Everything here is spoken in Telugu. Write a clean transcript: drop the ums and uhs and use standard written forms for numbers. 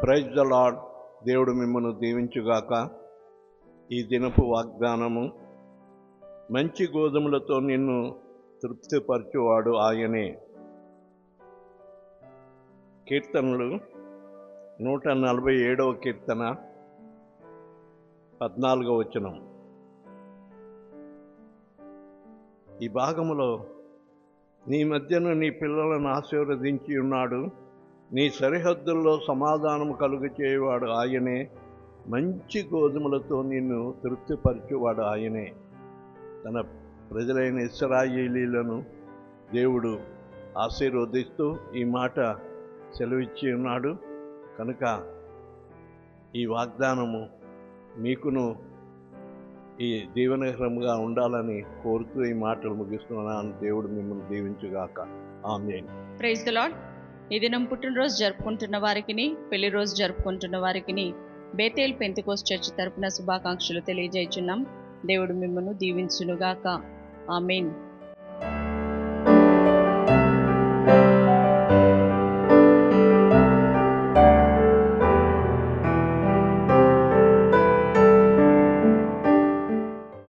Praise the lord. దేవుడు మిమ్మల్ని దీవించుగాక. ఈ దినపు వాగ్దానము, మంచి గోధుమలతో నిన్ను తృప్తిపరచువాడు ఆయనే. కీర్తనలు 147వ కీర్తన 14వ వచనం. ఈ భాగములో, నీ మధ్యను నీ పిల్లలను ఆశీర్వదించి ఉన్నాడు, నీ సరిహద్దుల్లో సమాధానము కలుగు చేయవాడు ఆయనే, మంచి గోధుమలతో నిన్ను తృప్తిపరచువాడు ఆయనే. తన ప్రజలైన ఇశ్రాయేలీలను దేవుడు ఆశీర్వదిస్తూ ఈ మాట సెలవిచ్చి ఉన్నాడు. కనుక ఈ వాగ్దానము మీకును ఈ దీవెనకరంగా ఉండాలని కోరుతూ ఈ మాటలు ముగిస్తున్నాను. దేవుడు మిమ్మల్ని దీవించుగాక. ఆమేన్. Praise the Lord. ఈ దినం పుట్టినరోజు జరుపుకుంటున్న వారికిని, పెళ్లి రోజు జరుపుకుంటున్న వారికిని బేతేల్ పెంతెకోస్తు చర్చి తరపున శుభాకాంక్షలు తెలియజేయుచున్నాం. దేవుడు మిమ్మల్ని దీవించునుగాక. ఆమేన్.